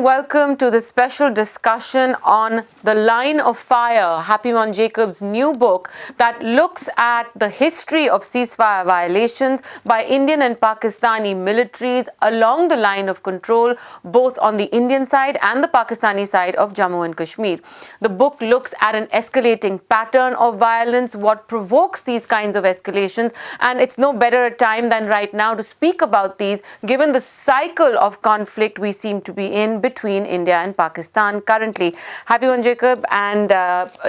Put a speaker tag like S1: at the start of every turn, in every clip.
S1: welcome to this special discussion on The Line of Fire, Happymon Jacob's new book that looks at the history of ceasefire violations by Indian and Pakistani militaries along the line of control, both on the Indian side and the Pakistani side of Jammu and Kashmir. The book looks at an escalating pattern of violence, what provokes these kinds of escalations, and it's no better a time than right now to speak about these, given the cycle of conflict we seem to be in between India and Pakistan currently. Happymon Jacob and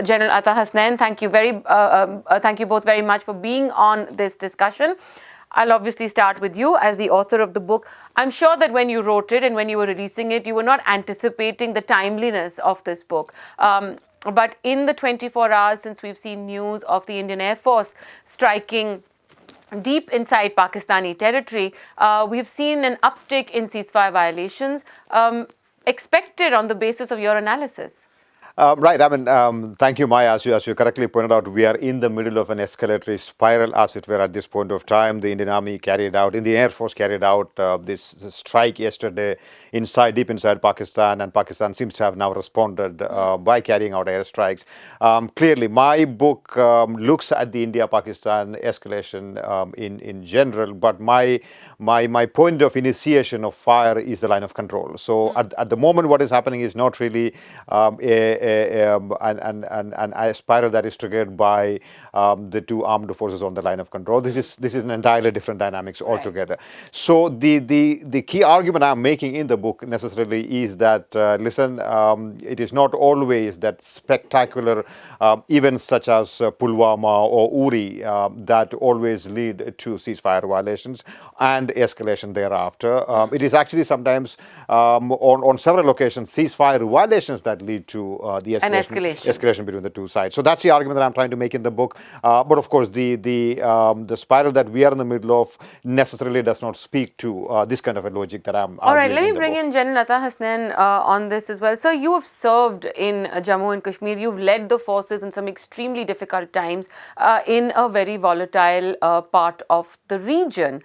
S1: General Atta Hasnain, thank you both very much for being on this discussion. I'll obviously start with you as the author of the book. I'm sure that when you wrote it and when you were releasing it, you were not anticipating the timeliness of this book. But in the 24 hours since we've seen news of the Indian Air Force striking deep inside Pakistani territory, we've seen an uptick in ceasefire violations expected on the basis of your analysis.
S2: Right. I mean, thank you, Maya. As you correctly pointed out, we are in the middle of an escalatory spiral, as it were, at this point of time. The Indian Army Indian Air Force carried out this strike yesterday deep inside Pakistan, and Pakistan seems to have now responded by carrying out airstrikes. Clearly, my book looks at the India-Pakistan escalation in general, but my point of initiation of fire is the line of control. So at the moment, what is happening is not really a spiral that is triggered by the two armed forces on the line of control. This is an entirely different dynamics altogether. Right. So the key argument I'm making in the book necessarily is that it is not always that spectacular events such as Pulwama or Uri that always lead to ceasefire violations and escalation thereafter. It is actually sometimes on several occasions ceasefire violations that lead to the escalation between the two sides. So that's the argument that I'm trying to make in the book. But of course, the spiral that we are in the middle of necessarily does not speak to this kind of a logic that I'm.
S1: All right, let me bring in General Atta Hasnain on this as well. So you have served in Jammu and Kashmir. You've led the forces in some extremely difficult times in a very volatile part of the region.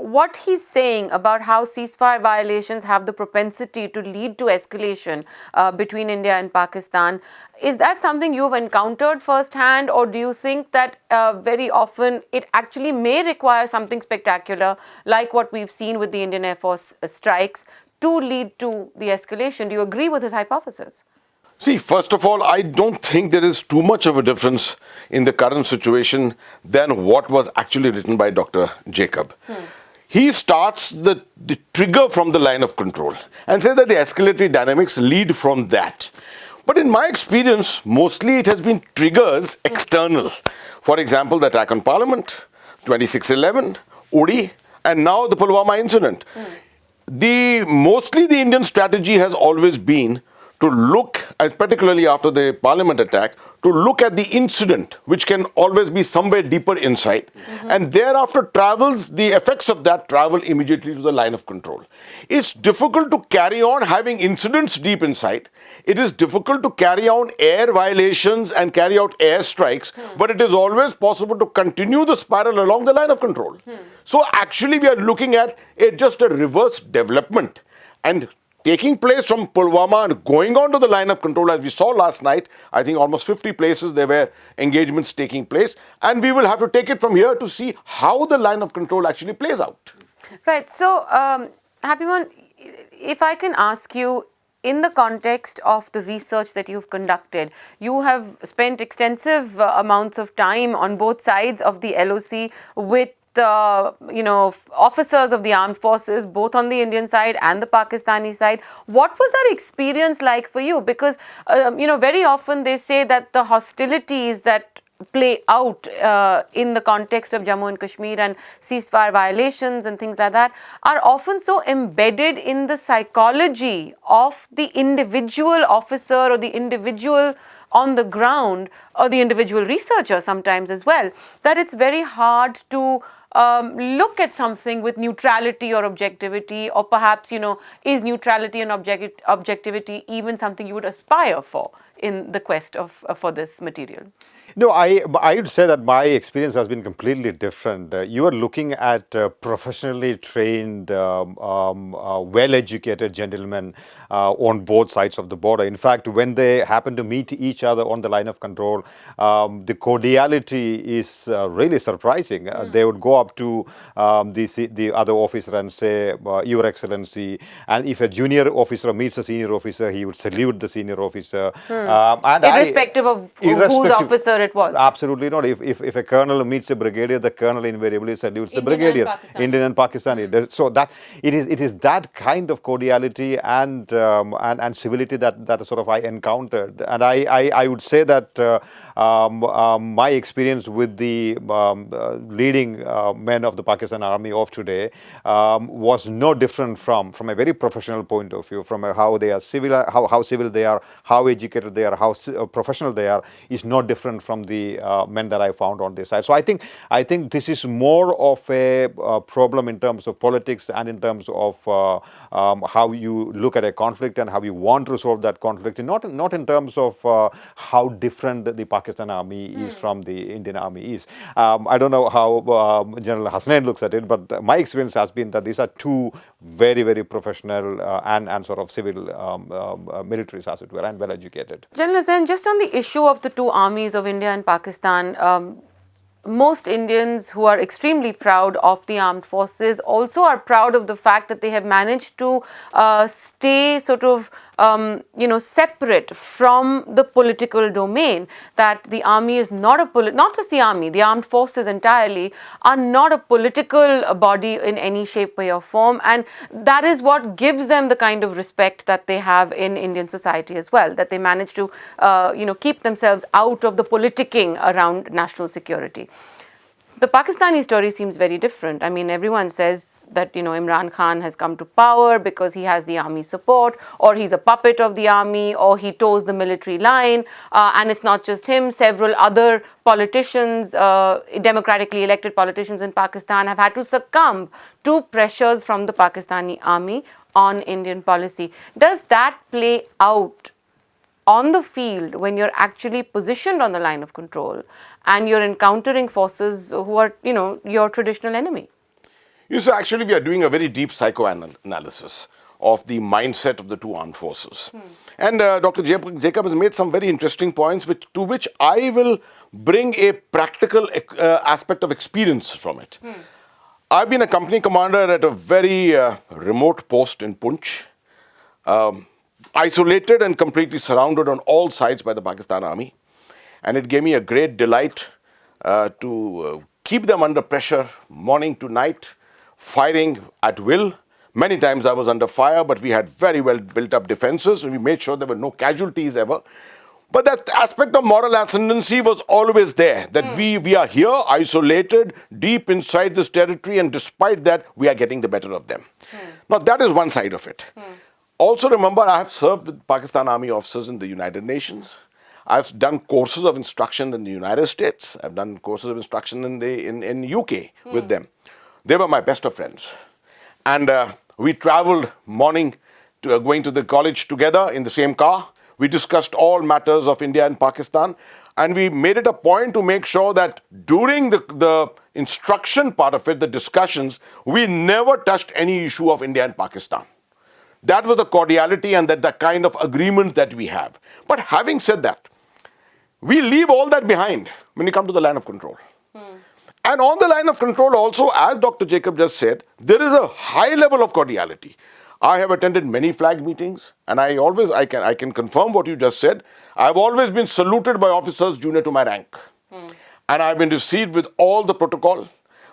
S1: What he's saying about how ceasefire violations have the propensity to lead to escalation between India and Pakistan, is that something you've encountered firsthand, or do you think that very often it actually may require something spectacular like what we've seen with the Indian Air Force strikes to lead to the escalation? Do you agree with his hypothesis?
S3: See, first of all, I don't think there is too much of a difference in the current situation than what was actually written by Dr. Jacob. He starts the trigger from the line of control and says that the escalatory dynamics lead from that. But in my experience, mostly it has been triggers external. For example, the attack on Parliament, 26/11, Uri, and now the Pulwama incident. Mostly the Indian strategy has always been to look, and particularly after the Parliament attack, to look at the incident, which can always be somewhere deeper inside, and thereafter the effects of that travel immediately to the line of control. It's difficult to carry on having incidents deep inside. It is difficult to carry on air violations and carry out air strikes, but it is always possible to continue the spiral along the line of control. So actually we are looking at just a reverse development, and taking place from Pulwama and going on to the line of control, as we saw last night. I think almost 50 places there were engagements taking place, and we will have to take it from here to see how the line of control actually plays out.
S1: Right. So, Happymon, if I can ask you, in the context of the research that you've conducted, you have spent extensive amounts of time on both sides of the LOC with officers of the armed forces, both on the Indian side and the Pakistani side. What was that experience like for you? Because, very often they say that the hostilities that play out in the context of Jammu and Kashmir and ceasefire violations and things like that are often so embedded in the psychology of the individual officer or the individual on the ground or the individual researcher sometimes as well, that it's very hard to look at something with neutrality or objectivity, or perhaps, is neutrality and objectivity even something you would aspire for in the quest for this material?
S2: No, I would say that my experience has been completely different. You are looking at professionally trained, well-educated gentlemen on both sides of the border. In fact, when they happen to meet each other on the line of control, the cordiality is really surprising. They would go up to the other officer and say, Your Excellency. And if a junior officer meets a senior officer, he would salute the senior officer.
S1: And irrespective of whose officer it was.
S2: Absolutely not. If a colonel meets a brigadier, the colonel invariably salutes the brigadier. Indian and Pakistani. So that it is that kind of cordiality and civility that sort of I encountered. And I would say that my experience with the leading men of the Pakistan Army of today was no different from a very professional point of view, from how they are civil, how civil they are, how educated they are, how professional they are, is no different from the men that I found on this side. So I think this is more of a problem in terms of politics and in terms of how you look at a conflict and how you want to resolve that conflict, not in terms of how different the Pakistan Army is from the Indian Army is. I don't know how General Hasnain looks at it, but my experience has been that these are two very, very professional and sort of civil militaries, as it were, and well educated.
S1: General Hasnain, just on the issue of the two armies of India and Pakistan, most Indians who are extremely proud of the armed forces also are proud of the fact that they have managed to stay sort of, separate from the political domain. That the army is not not just the army, the armed forces entirely are not a political body in any shape, way or form. And that is what gives them the kind of respect that they have in Indian society as well, that they manage to, keep themselves out of the politicking around national security. The Pakistani story seems very different. I mean, everyone says that, Imran Khan has come to power because he has the army support, or he's a puppet of the army, or he toes the military line. And it's not just him. Several other politicians, democratically elected politicians in Pakistan, have had to succumb to pressures from the Pakistani army on Indian policy. Does that play out on the field when you're actually positioned on the line of control and you're encountering forces who are, your traditional enemy?
S3: So actually we are doing a very deep psychoanalysis of the mindset of the two armed forces. And Dr. Jacob has made some very interesting points to which I will bring a practical aspect of experience from it. I've been a company commander at a very remote post in Poonch, isolated and completely surrounded on all sides by the Pakistan Army. And it gave me a great delight to keep them under pressure morning to night, firing at will. Many times I was under fire, but we had very well built up defenses and we made sure there were no casualties ever. But that aspect of moral ascendancy was always there, that we are here, isolated, deep inside this territory, and despite that, we are getting the better of them. Now, that is one side of it. Also remember, I have served with Pakistan Army officers in the United Nations. I've done courses of instruction in the United States. I've done courses of instruction in UK with them. They were my best of friends. And we traveled morning to going to the college together in the same car. We discussed all matters of India and Pakistan. And we made it a point to make sure that during the instruction part of it, the discussions, we never touched any issue of India and Pakistan. That was the cordiality and the kind of agreement that we have. But having said that, we leave all that behind when you come to the line of control. And on the line of control also, as Dr. Jacob just said, there is a high level of cordiality. I have attended many flag meetings, and I can confirm what you just said. I've always been saluted by officers junior to my rank. And I've been received with all the protocol.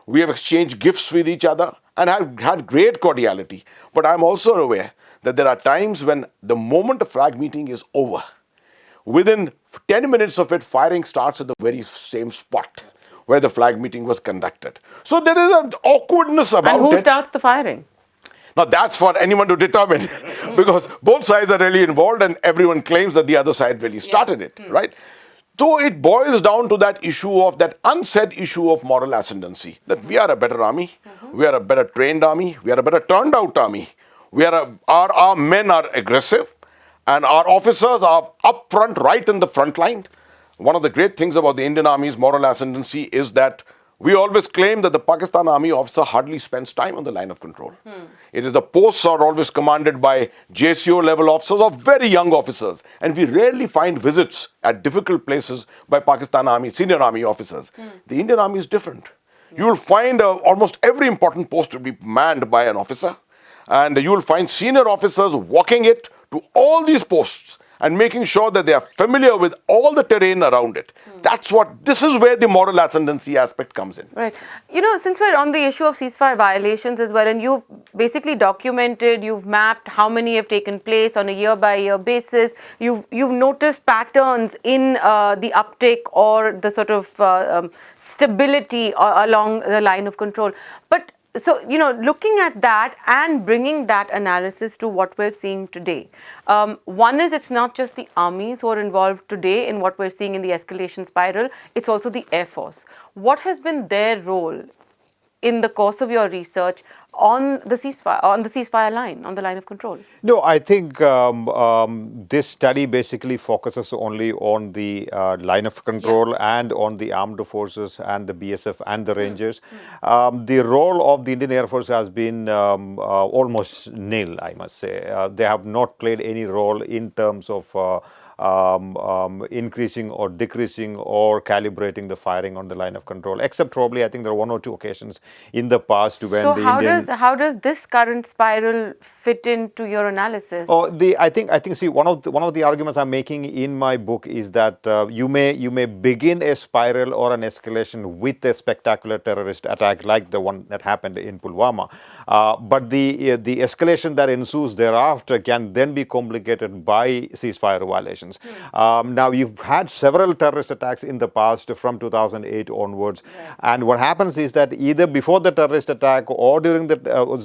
S3: We have exchanged gifts with each other and have had great cordiality. But I'm also aware that there are times when the moment a flag meeting is over, within 10 minutes of it, firing starts at the very same spot where the flag meeting was conducted. So there is an awkwardness about it.
S1: And who starts the firing?
S3: Now that's for anyone to determine because both sides are really involved and everyone claims that the other side really started it, right? Though it boils down to that issue of that unsaid issue of moral ascendancy, that we are a better army, we are a better trained army, we are a better turned out army, our men are aggressive, and our officers are up front, right in the front line. One of the great things about the Indian Army's moral ascendancy is that we always claim that the Pakistan Army officer hardly spends time on the line of control. It is the posts are always commanded by JCO level officers or very young officers. And we rarely find visits at difficult places by Pakistan Army, senior army officers. The Indian Army is different. You will find almost every important post to be manned by an officer. And you will find senior officers walking it to all these posts and making sure that they are familiar with all the terrain around it. This is where the moral ascendancy aspect comes in.
S1: Right. You know, since we're on the issue of ceasefire violations as well, and you've basically documented, you've mapped how many have taken place on a year-by-year basis, you've noticed patterns in the uptake or the sort of stability along the line of control. But so, you know, looking at that and bringing that analysis to what we're seeing today, one is it's not just the armies who are involved today in what we're seeing in the escalation spiral, it's also the Air Force. What has been their role in the course of your research on the ceasefire line, on the line of control?
S2: No, I think this study basically focuses only on the line of control and on the armed forces and the BSF and the Rangers. The role of the Indian Air Force has been almost nil, I must say. They have not played any role in terms of increasing or decreasing or calibrating the firing on the line of control, except probably I think there are one or two occasions in the past when
S1: so
S2: the Indian...
S1: how does this current spiral fit into your analysis?
S2: I think see, one of the arguments I'm making in my book is that you may begin a spiral or an escalation with a spectacular terrorist attack like the one that happened in Pulwama, but the escalation that ensues thereafter can then be complicated by ceasefire violations. Now, you've had several terrorist attacks in the past from 2008 onwards, and what happens is that either before the terrorist attack or during the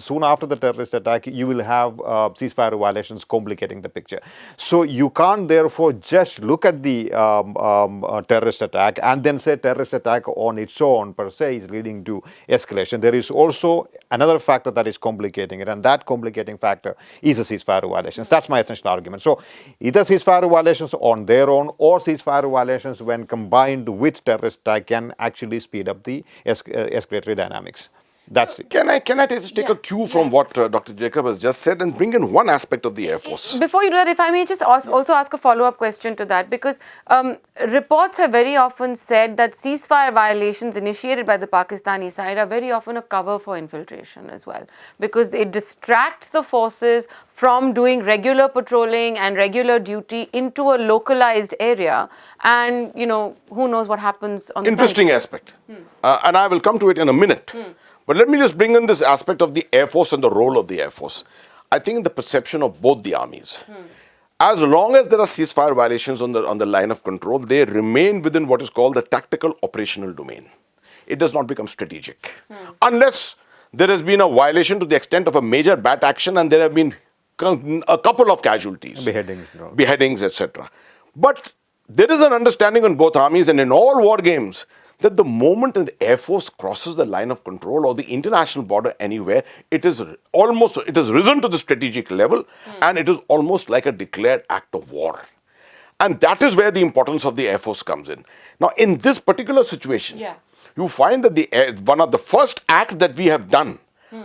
S2: soon after the terrorist attack, you will have ceasefire violations complicating the picture. So you can't therefore just look at the terrorist attack and then say terrorist attack on its own per se is leading to escalation. There is also another factor that is complicating it, and that complicating factor is the ceasefire violations. That's my essential argument. So either ceasefire violations on their own or ceasefire violations when combined with terrorist attack can actually speed up the escalatory dynamics. That's it.
S3: Can I just take a cue from what Dr. Jacob has just said and bring in one aspect of the Air Force?
S1: Before you do that, if I may just also ask a follow-up question to that, because reports have very often said that ceasefire violations initiated by the Pakistani side are very often a cover for infiltration as well, because it distracts the forces from doing regular patrolling and regular duty into a localized area, and, you know, who knows what happens on the
S3: Interesting aspect. And I will come to it in a minute. But let me just bring in this aspect of the Air Force and the role of the Air Force. I think the perception of both the armies. As long as there are ceasefire violations on the line of control, they remain within what is called the tactical operational domain. It does not become strategic. Unless there has been a violation to the extent of a major bat action and there have been a couple of casualties. Beheadings, etc. But there is an understanding on both armies and in all war games that the moment the Air Force crosses the line of control or the international border anywhere, it has risen to the strategic level and it is almost like a declared act of war. And that is where the importance of the Air Force comes in. Now, in this particular situation, you find that one of the first acts that we have done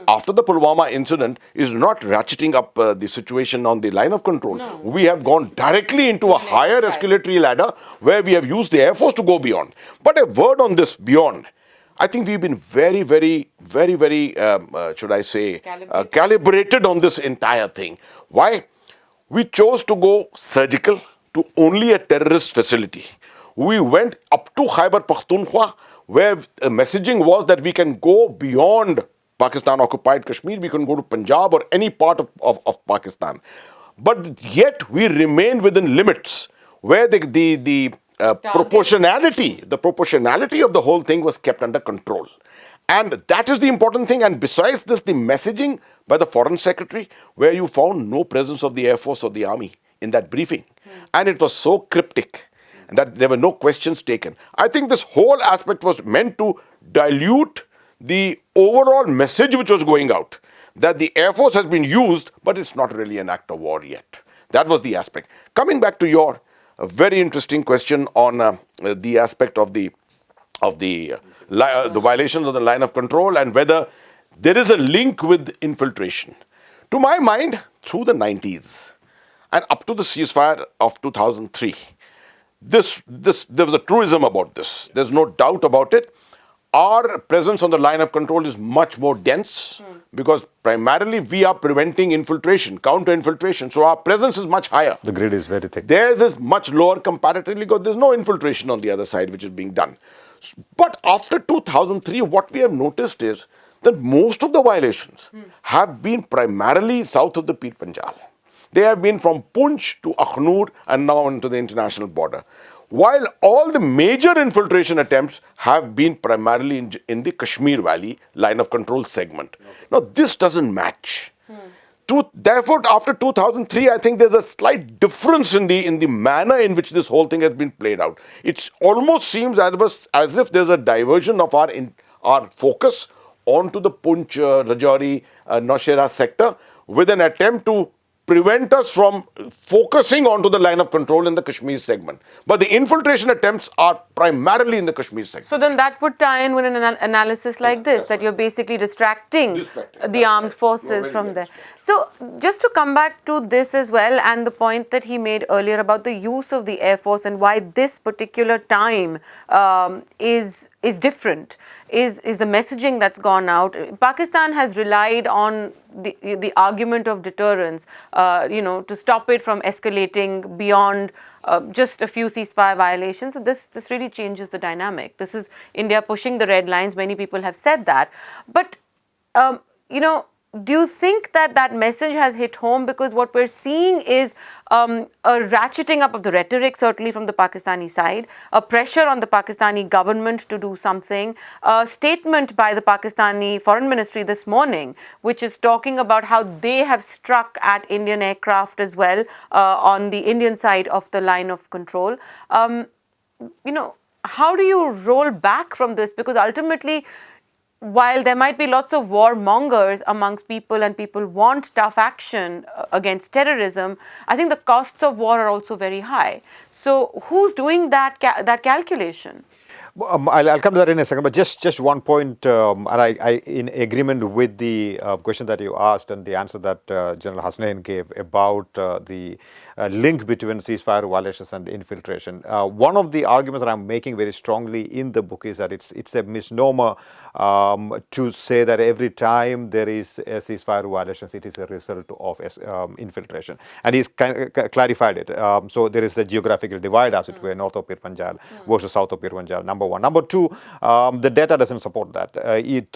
S3: after the Pulwama incident is not ratcheting up the situation on the line of control. No. We have gone directly into a higher escalatory ladder where we have used the Air Force to go beyond. But a word on this beyond. I think we've been very, should I say, calibrated on this entire thing. Why? We chose to go surgical to only a terrorist facility. We went up to Khyber Pakhtunkhwa where the messaging was that we can go beyond Pakistan-occupied Kashmir, we can go to Punjab or any part of Pakistan. But yet we remain within limits where the proportionality of the whole thing was kept under control. And that is the important thing. And besides this, the messaging by the Foreign Secretary, where you found no presence of the Air Force or the Army in that briefing. And it was so cryptic. and that there were no questions taken. I think this whole aspect was meant to dilute the overall message which was going out, that the Air Force has been used, but it's not really an act of war yet. That was the aspect. Coming back to your very interesting question on the aspect of the violations of the line of control and whether there is a link with infiltration. To my mind, through the 90s and up to the ceasefire of 2003, there was a truism about this. There's no doubt about it. Our presence on the line of control is much more dense because primarily we are preventing infiltration, counter-infiltration. So our presence is much higher.
S2: The grid is very thick.
S3: Theirs is much lower comparatively because there's no infiltration on the other side which is being done. But after 2003, what we have noticed is that most of the violations have been primarily south of the Pir Panjal. They have been from Poonch to Akhnur and now into the international border. While all the major infiltration attempts have been primarily in the Kashmir Valley line of control segment. Now, this doesn't match. Therefore, after 2003, I think there's a slight difference in the manner in which this whole thing has been played out. It almost seems as if there's a diversion of our focus onto the Poonch, Rajouri, Naushera sector with an attempt to prevent us from focusing onto the line of control in the Kashmir segment. But the infiltration attempts are primarily in the Kashmir segment.
S1: So then that would tie in with an analysis like this, that you're basically distracting the armed forces from there. So just to come back to this as well, and the point that he made earlier about the use of the Air Force and why this particular time is different, is the messaging that's gone out. Pakistan has relied on the argument of deterrence, to stop it from escalating beyond just a few ceasefire violations. So this really changes the dynamic. This is India pushing the red lines. Many people have said that. But, do you think that message has hit home? Because what we're seeing is a ratcheting up of the rhetoric, certainly from the Pakistani side, a pressure on the Pakistani government to do something, a statement by the Pakistani Foreign Ministry this morning, which is talking about how they have struck at Indian aircraft as well on the Indian side of the line of control. How do you roll back from this? Because ultimately, while there might be lots of warmongers amongst people and people want tough action against terrorism, I think the costs of war are also very high. So who's doing that calculation?
S2: I'll come to that in a second, but just one point, and I in agreement with the question that you asked and the answer that General Hasnain gave about the link between ceasefire violations and infiltration. One of the arguments that I'm making very strongly in the book is that it's a misnomer to say that every time there is a ceasefire violations, it is a result of infiltration. And he's clarified it. So there is a geographical divide, as it were, north of Pir Panjal versus south of Pir Panjal, number one. Number two, the data doesn't support that.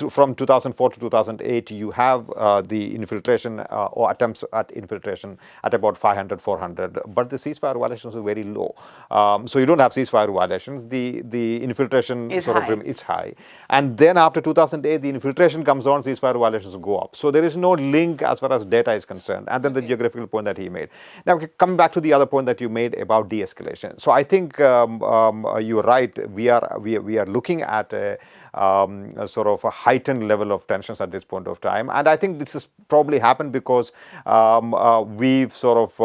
S2: From 2004 to 2008, you have the infiltration or attempts at infiltration at about 500, 400, but the ceasefire violations are very low. So you don't have ceasefire violations. The infiltration
S1: is
S2: it's high. And then after 2008, the infiltration comes on, ceasefire violations go up. So there is no link as far as data is concerned. And then the geographical point that he made. Now, coming back to the other point that you made about de-escalation. So I think you're right. We are looking at a sort of a heightened level of tensions at this point of time. And I think this has probably happened because we've sort of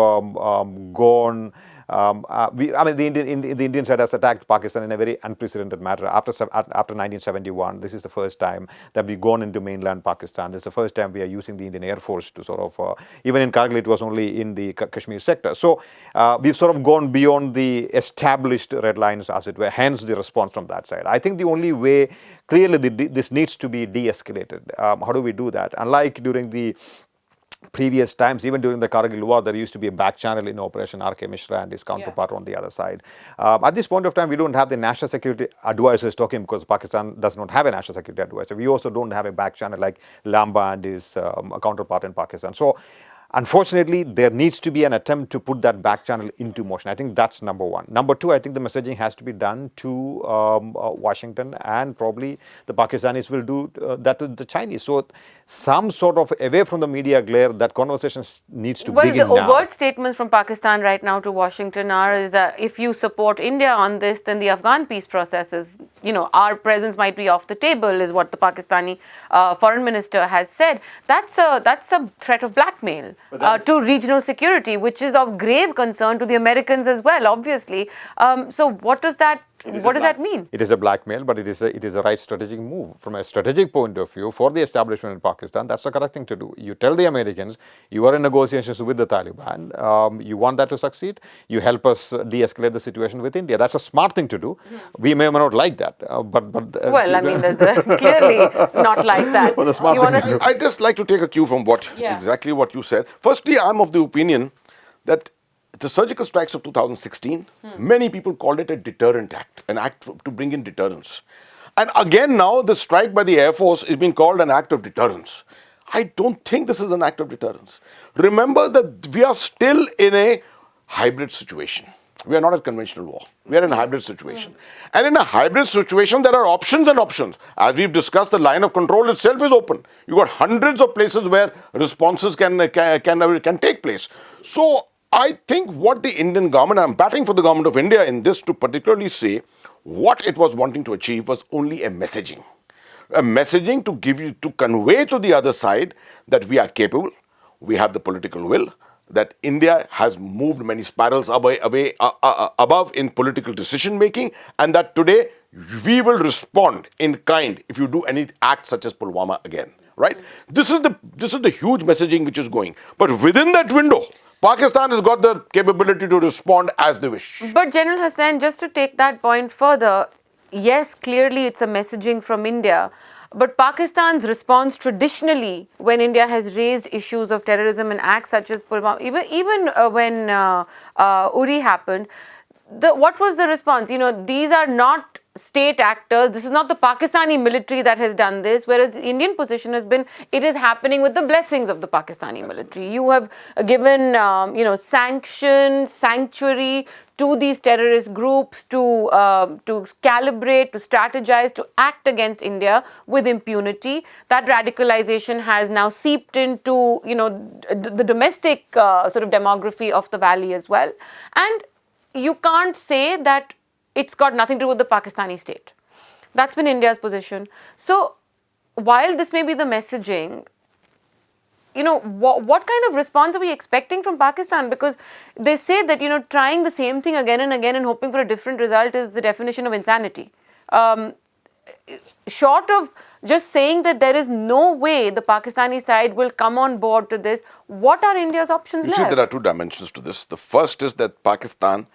S2: gone. The Indian side has attacked Pakistan in a very unprecedented manner. After 1971, this is the first time that we've gone into mainland Pakistan. This is the first time we are using the Indian Air Force to sort of, even in Kargil, it was only in the Kashmir sector. So we've sort of gone beyond the established red lines, as it were, hence the response from that side. I think the only way, clearly, this needs to be de-escalated. How do we do that? Unlike during the previous times, even during the Kargil war, there used to be a back channel in Operation R.K. Mishra and his counterpart on the other side. At this point of time, we don't have the national security advisors talking because Pakistan does not have a national security advisor. We also don't have a back channel like Lamba and his counterpart in Pakistan. So Unfortunately, there needs to be an attempt to put that back channel into motion. I think that's number one. Number two, I think the messaging has to be done to Washington, and probably the Pakistanis will do that to the Chinese. So some sort of away from the media glare, that conversation needs to begin
S1: Well, the
S2: now.
S1: overt statements from Pakistan right now to Washington is that if you support India on this, then the Afghan peace process is, our presence might be off the table, is what the Pakistani foreign minister has said. That's a threat of blackmail to regional security, which is of grave concern to the Americans as well, obviously. So what does that mean?
S2: It is a blackmail, but it is a right strategic move. From a strategic point of view, for the establishment in Pakistan, that's the correct thing to do. You tell the Americans, you are in negotiations with the Taliban, you want that to succeed, you help us de-escalate the situation with India. That's a smart thing to do. We may or may not like that, but
S1: well, I mean, there's clearly not like that.
S2: Well, the smart thing to do.
S3: I'd just like to take a cue from exactly what you said. Firstly, I'm of the opinion that the surgical strikes of 2016, many people called it a deterrent act, an act to bring in deterrence. And again now, the strike by the Air Force is being called an act of deterrence. I don't think this is an act of deterrence. Remember that we are still in a hybrid situation. We are not a conventional war. We are in a hybrid situation. And in a hybrid situation, there are options and options. As we've discussed, the line of control itself is open. You've got hundreds of places where responses can take place. So I think what the Indian government, I'm batting for the government of India in this to particularly say, what it was wanting to achieve was only a messaging. A messaging to convey to the other side that we are capable, we have the political will, that India has moved many spirals above in political decision making, and that today we will respond in kind if you do any act such as Pulwama again. Right? This is the huge messaging which is going. But within that window, Pakistan has got the capability to respond as they wish.
S1: But General Hassan, just to take that point further, yes, clearly it's a messaging from India. But Pakistan's response traditionally, when India has raised issues of terrorism and acts such as Pulwama, even when Uri happened, what was the response? These are not state actors. This is not the Pakistani military that has done this, whereas the Indian position has been, it is happening with the blessings of the Pakistani military. You have given, sanction, sanctuary to these terrorist groups to calibrate, to strategize, to act against India with impunity. That radicalization has now seeped into, the domestic sort of demography of the valley as well. And you can't say that it's got nothing to do with the Pakistani state. That's been India's position. So while this may be the messaging, what kind of response are we expecting from Pakistan? Because they say that, trying the same thing again and again and hoping for a different result is the definition of insanity. Short of just saying that there is no way the Pakistani side will come on board to this, what are India's options left?
S3: You see, there are two dimensions to this. The first is that Pakistan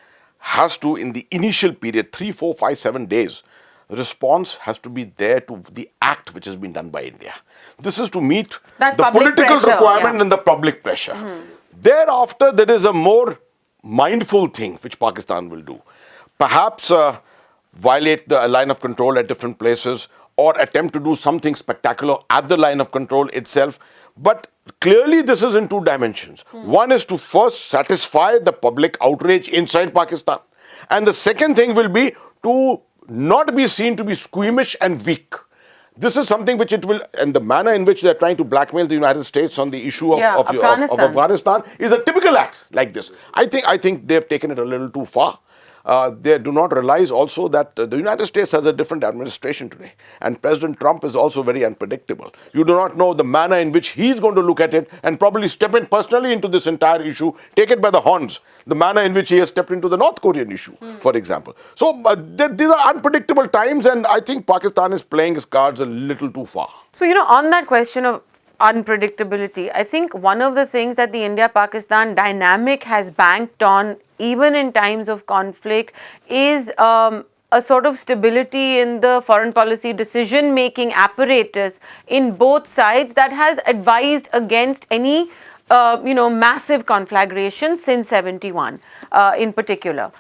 S3: has to, in the initial period, 3, 4, 5, 7 days, response has to be there to the act which has been done by India. This is to meet the political requirement and the public pressure. Thereafter, there is a more mindful thing which Pakistan will do. Perhaps violate the line of control at different places or attempt to do something spectacular at the line of control itself. But clearly this is in two dimensions. One is to first satisfy the public outrage inside Pakistan. And the second thing will be to not be seen to be squeamish and weak. This is something which it will, and the manner in which they are trying to blackmail the United States on the issue of Afghanistan is a typical act like this. I think they have taken it a little too far. They do not realize also that the United States has a different administration today. And President Trump is also very unpredictable. You do not know the manner in which he's going to look at it and probably step in personally into this entire issue, take it by the horns, the manner in which he has stepped into the North Korean issue, for example. So these are unpredictable times, and I think Pakistan is playing his cards a little too far.
S1: So, on that question of unpredictability, I think one of the things that the India-Pakistan dynamic has banked on, even in times of conflict, is a sort of stability in the foreign policy decision-making apparatus in both sides that has advised against any, massive conflagration since 71 in particular.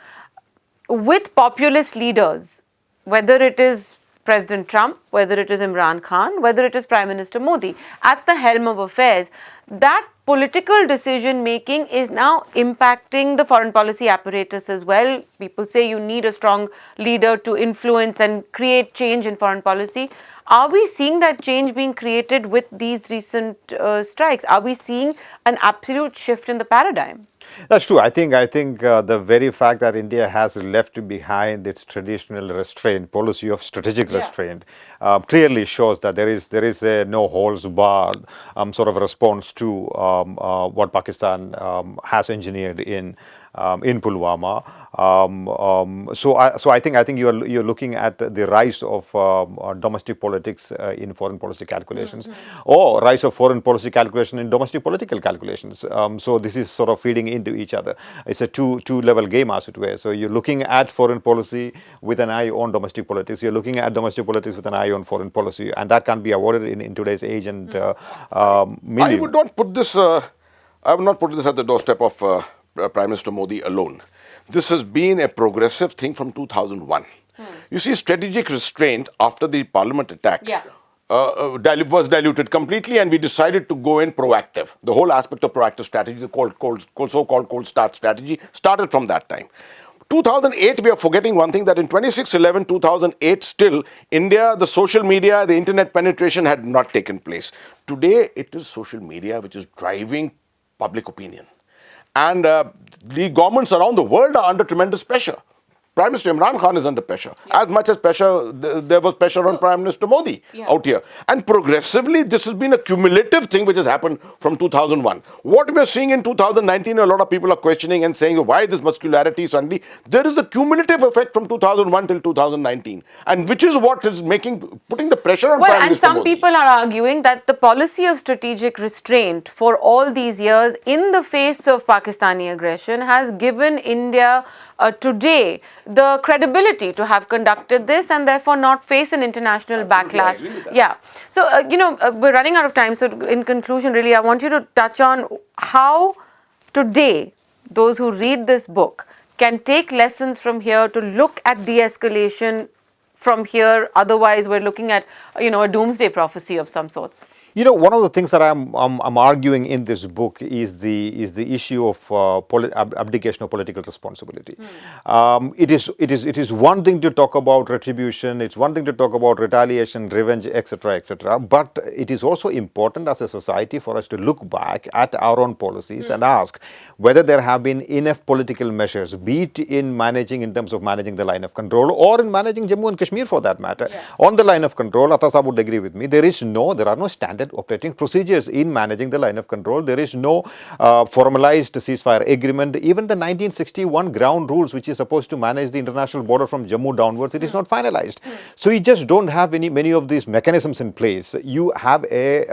S1: With populist leaders, whether it is President Trump, whether it is Imran Khan, whether it is Prime Minister Modi, at the helm of affairs, that political decision making is now impacting the foreign policy apparatus as well. People say you need a strong leader to influence and create change in foreign policy. Are we seeing that change being created with these recent strikes? Are we seeing an absolute shift in the paradigm?
S2: That's true. I think the very fact that India has left behind its traditional restraint policy of strategic restraint clearly shows that there is a no holds barred sort of response to what Pakistan has engineered in Pulwama. So I think you're looking at the rise of domestic politics in foreign policy calculations, or rise of foreign policy calculation in domestic political calculations. So this is sort of feeding into each other. It's a two-level game, as it were. So you're looking at foreign policy with an eye on domestic politics. You're looking at domestic politics with an eye on foreign policy, and that can't be avoided in today's age. And
S3: I would not put this. I would not put this at the doorstep of Prime Minister Modi alone. This has been a progressive thing from 2001. You see, strategic restraint after the parliament attack was diluted completely, and we decided to go in proactive. The whole aspect of proactive strategy, the so-called cold start strategy, started from that time. 2008, we are forgetting one thing, that in 26/11, 2008, still, India, the social media, the internet penetration had not taken place. Today, it is social media which is driving public opinion. And the governments around the world are under tremendous pressure. Prime Minister Imran Khan is under pressure. As much as pressure, there was pressure on Prime Minister Modi out here. And progressively, this has been a cumulative thing which has happened from 2001. What we are seeing in 2019, a lot of people are questioning and saying, why this muscularity suddenly? There is a cumulative effect from 2001 till 2019. And which is what is putting the pressure on Prime Minister Modi.
S1: And some people are arguing that the policy of strategic restraint for all these years in the face of Pakistani aggression has given India today the credibility to have conducted this and therefore not face an international backlash. So, we're running out of time. So, in conclusion, really, I want you to touch on how today those who read this book can take lessons from here to look at de-escalation from here. Otherwise, we're looking at, a doomsday prophecy of some sorts.
S2: One of the things that I'm arguing in this book is the issue of abdication of political responsibility. It is one thing to talk about retribution. It's one thing to talk about retaliation, revenge, etc., etc. But it is also important as a society for us to look back at our own policies and ask whether there have been enough political measures, be it in terms of managing the line of control, or in managing Jammu and Kashmir for that matter. On the line of control, Atta would agree with me. There are no standard operating procedures in managing the line of control. There is no formalized ceasefire agreement. Even the 1961 ground rules, which is supposed to manage the international border from Jammu downwards, it is not finalized. So you just don't have many of these mechanisms in place. You have a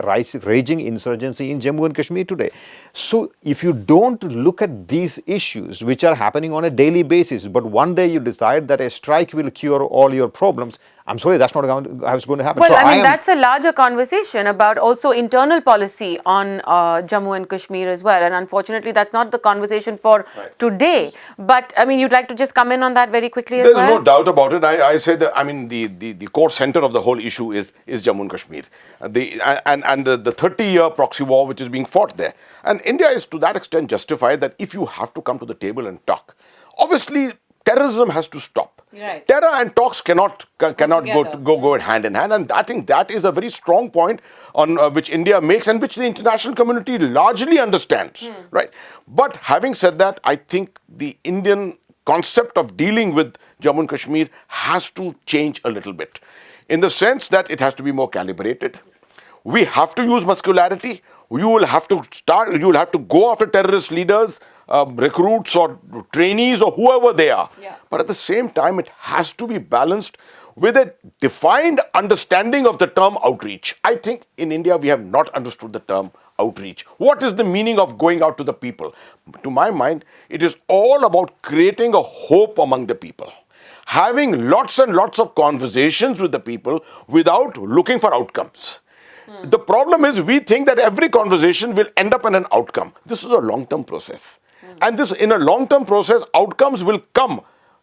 S2: raging insurgency in Jammu and Kashmir today. So if you don't look at these issues, which are happening on a daily basis, but one day you decide that a strike will cure all your problems, I'm sorry, that's not how it's going to happen.
S1: Well, so that's a larger conversation about also internal policy on Jammu and Kashmir as well. And unfortunately, that's not the conversation for today. But, you'd like to just come in on that very quickly as well?
S3: There's no doubt about it. I say that, the core center of the whole issue is Jammu and Kashmir. The 30-year proxy war which is being fought there. And India is to that extent justified that if you have to come to the table and talk, obviously, terrorism has to stop.
S1: Right.
S3: Terror and talks cannot go hand in hand, and I think that is a very strong point on which India makes and which the international community largely understands. Right. But having said that, I think the Indian concept of dealing with Jammu and Kashmir has to change a little bit, in the sense that it has to be more calibrated. We have to use muscularity. You will have to go after terrorist leaders, recruits or trainees or whoever they are. But at the same time, it has to be balanced with a defined understanding of the term outreach. I think in India, we have not understood the term outreach. What is the meaning of going out to the people? To my mind, it is all about creating a hope among the people. Having lots and lots of conversations with the people without looking for outcomes. The problem is we think that every conversation will end up in an outcome. This is a long-term process. And in a long-term process, outcomes will come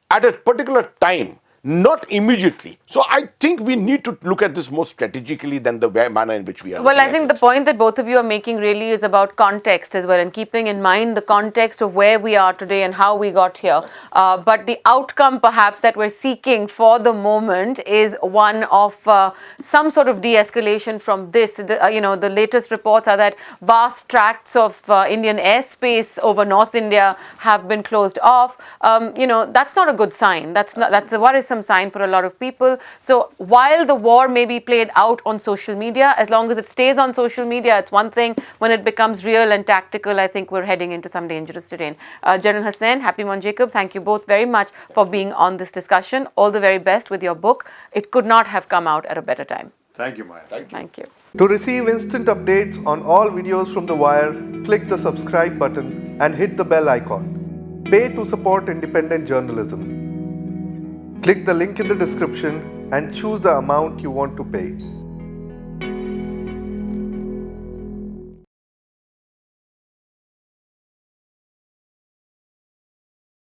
S3: at a particular time. not immediately. So I think we need to look at this more strategically than the manner in which we are.
S1: Well, I think the point that both of you are making really is about context as well, and keeping in mind the context of where we are today and how we got here. But the outcome perhaps that we're seeking for the moment is one of some sort of de-escalation from this. The latest reports are that vast tracts of Indian airspace over North India have been closed off. That's not a good sign. That's a worrisome sign for a lot of people. So while the war may be played out on social media, as long as it stays on social media, it's one thing. When it becomes real and tactical, I think we're heading into some dangerous terrain. General Hasnain, Happy Jacob, thank you both very much for being on this discussion. All the very best with your book. It could not have come out at a better time.
S2: Thank you, Maya.
S1: Thank you.
S4: To receive instant updates on all videos from The Wire, click the subscribe button and hit the bell icon. Pay to support independent journalism. Click the link in the description and choose the amount you want to pay.